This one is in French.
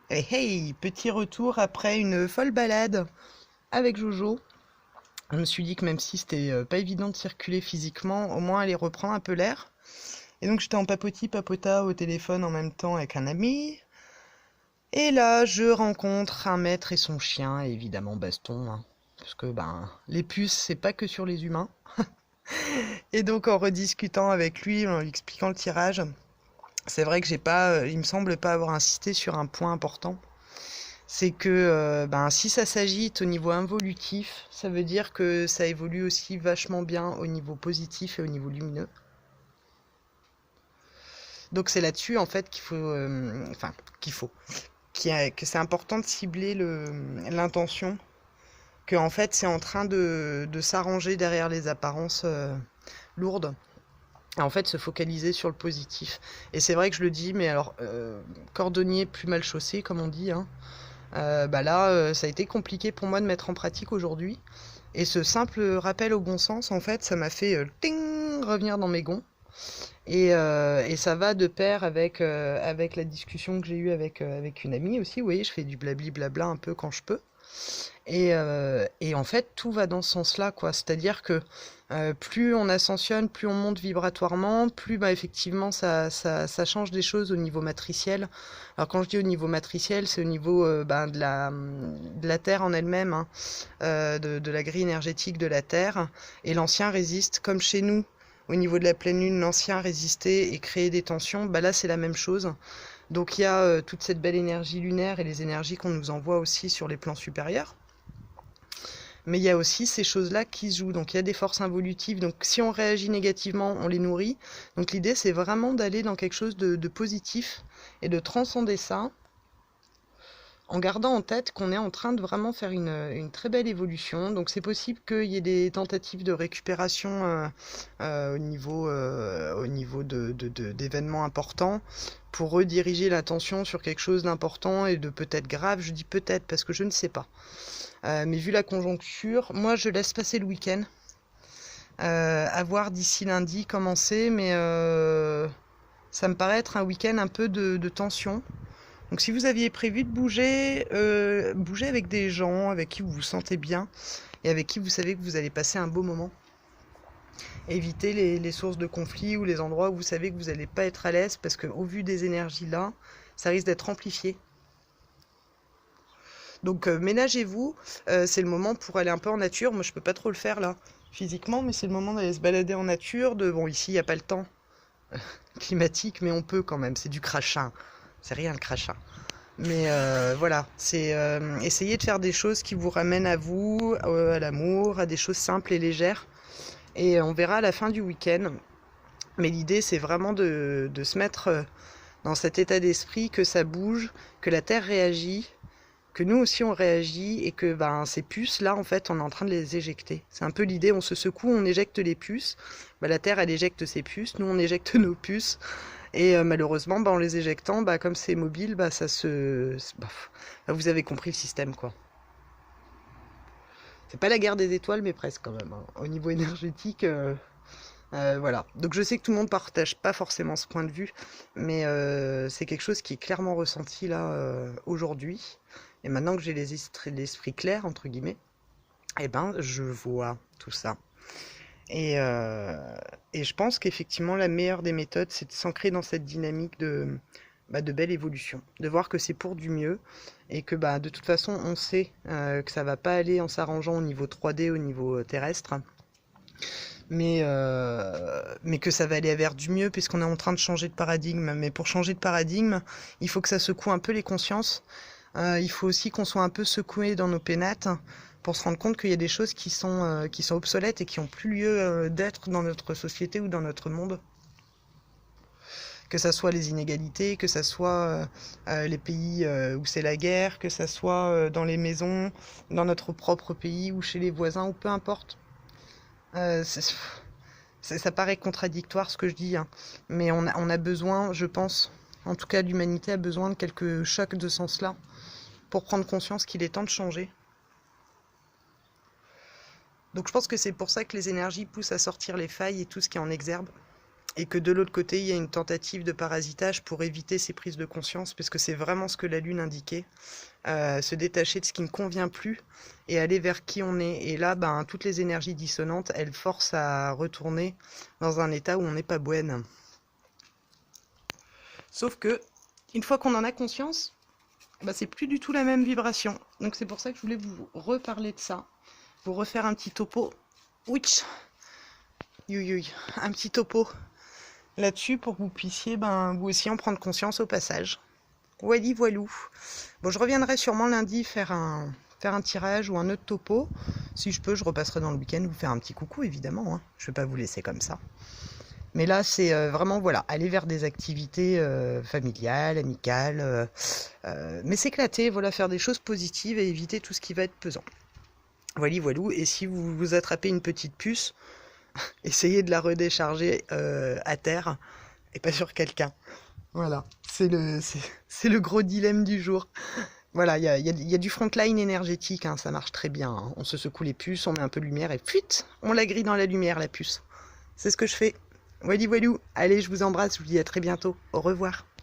Hey, hey, petit retour après une folle balade avec Jojo. Je me suis dit que même si c'était pas évident de circuler physiquement, au moins aller reprendre un peu l'air. Et donc j'étais en papota au téléphone en même temps avec un ami. Et là, je rencontre un maître et son chien, et évidemment baston, hein. Parce que les puces, c'est pas que sur les humains. Et donc en rediscutant avec lui, en lui expliquant le tirage, c'est vrai que j'ai pas, il me semble pas avoir insisté sur un point important. C'est que si ça s'agite au niveau involutif, ça veut dire que ça évolue aussi vachement bien au niveau positif et au niveau lumineux. Donc c'est là-dessus en fait qu'il faut, qu'il faut, que c'est important de cibler l'intention, que en fait c'est en train de s'arranger derrière les apparences lourdes. Et en fait se focaliser sur le positif. Et c'est vrai que je le dis, mais alors cordonnier plus mal chaussé comme on dit, hein. Ça a été compliqué pour moi de mettre en pratique aujourd'hui. Et ce simple rappel au bon sens, en fait, ça m'a fait ting, revenir dans mes gonds. Et ça va de pair avec la discussion que j'ai eue avec une amie aussi. Vous voyez, je fais du blabli blabla un peu quand je peux. Et en fait, tout va dans ce sens-là, quoi. C'est-à-dire que plus on ascensionne, plus on monte vibratoirement, plus effectivement ça change des choses au niveau matriciel. Alors quand je dis au niveau matriciel, c'est au niveau de la Terre en elle-même, hein, de la grille énergétique de la Terre. Et l'ancien résiste, comme chez nous, au niveau de la pleine lune, l'ancien résistait et créait des tensions. Là, c'est la même chose. Donc il y a toute cette belle énergie lunaire et les énergies qu'on nous envoie aussi sur les plans supérieurs. Mais il y a aussi ces choses-là qui se jouent. Donc il y a des forces involutives. Donc si on réagit négativement, on les nourrit. Donc l'idée, c'est vraiment d'aller dans quelque chose de positif et de transcender ça en gardant en tête qu'on est en train de vraiment faire une très belle évolution. Donc c'est possible qu'il y ait des tentatives de récupération au niveau d'événements importants pour rediriger l'attention sur quelque chose d'important et de peut-être grave. Je dis peut-être parce que je ne sais pas. Mais vu la conjoncture, moi je laisse passer le week-end. À voir d'ici lundi commencer, mais ça me paraît être un week-end un peu de tension. Donc si vous aviez prévu de bouger, bougez avec des gens avec qui vous vous sentez bien et avec qui vous savez que vous allez passer un beau moment. Évitez les sources de conflit ou les endroits où vous savez que vous n'allez pas être à l'aise parce qu'au vu des énergies là, ça risque d'être amplifié. Donc ménagez-vous, c'est le moment pour aller un peu en nature. Moi je peux pas trop le faire là physiquement, mais c'est le moment d'aller se balader en nature. Bon, ici il n'y a pas le temps climatique, mais on peut quand même, c'est du crachin. C'est rien le crachin. Mais voilà, c'est essayer de faire des choses qui vous ramènent à vous, à l'amour, à des choses simples et légères. Et on verra à la fin du week-end. Mais l'idée, c'est vraiment de se mettre dans cet état d'esprit que ça bouge, que la Terre réagit, que nous aussi on réagit et que ces puces là en fait on est en train de les éjecter. C'est un peu l'idée, on se secoue, on éjecte les puces. La Terre elle éjecte ses puces, nous on éjecte nos puces. Et malheureusement, en les éjectant, comme c'est mobile, vous avez compris le système, quoi. C'est pas la guerre des étoiles, mais presque quand même, hein. Au niveau énergétique, voilà. Donc je sais que tout le monde partage pas forcément ce point de vue, mais c'est quelque chose qui est clairement ressenti là aujourd'hui. Et maintenant que j'ai l'esprit clair, entre guillemets, je vois tout ça. Et, euh, et je pense qu'effectivement, la meilleure des méthodes, c'est de s'ancrer dans cette dynamique de belle évolution, de voir que c'est pour du mieux et que de toute façon, on sait que ça va pas aller en s'arrangeant au niveau 3D, au niveau terrestre, mais que ça va aller vers du mieux puisqu'on est en train de changer de paradigme. Mais pour changer de paradigme, il faut que ça secoue un peu les consciences. Il faut aussi qu'on soit un peu secoué dans nos pénates pour se rendre compte qu'il y a des choses qui sont obsolètes et qui n'ont plus lieu d'être dans notre société ou dans notre monde. Que ça soit les inégalités, que ça soit les pays où c'est la guerre, que ça soit dans les maisons, dans notre propre pays ou chez les voisins, ou peu importe. Euh, ça paraît contradictoire ce que je dis, hein, mais on a besoin, je pense, en tout cas l'humanité a besoin de quelques chocs de ce sens-là pour prendre conscience qu'il est temps de changer. Donc je pense que c'est pour ça que les énergies poussent à sortir les failles et tout ce qui est en exergue. et que de l'autre côté, il y a une tentative de parasitage pour éviter ces prises de conscience, parce que c'est vraiment ce que la Lune indiquait, se détacher de ce qui ne convient plus et aller vers qui on est. Et là, ben, toutes les énergies dissonantes, elles forcent à retourner dans un état où on n'est pas bonne. Sauf que, une fois qu'on en a conscience, ben, c'est plus du tout la même vibration. Donc c'est pour ça que je voulais vous reparler de ça, vous refaire un petit topo. Ouch, un petit topo là-dessus pour que vous puissiez vous aussi en prendre conscience au passage. Voili voilou. Bon, je reviendrai sûrement lundi faire un tirage ou un autre topo. Si je peux, je repasserai dans le week-end vous faire un petit coucou, évidemment. Hein. Je ne vais pas vous laisser comme ça. Mais là, c'est vraiment, voilà, aller vers des activités familiales, amicales, mais s'éclater, voilà, faire des choses positives et éviter tout ce qui va être pesant. Voili voilou. Et si vous attrapez une petite puce, essayez de la redécharger à terre et pas sur quelqu'un. Voilà, c'est le gros dilemme du jour. Voilà, il y a du frontline énergétique, hein, ça marche très bien. Hein. On se secoue les puces, on met un peu de lumière et fuite, on la grille dans la lumière, la puce. C'est ce que je fais. Voili voilou. Allez, je vous embrasse, je vous dis à très bientôt. Au revoir.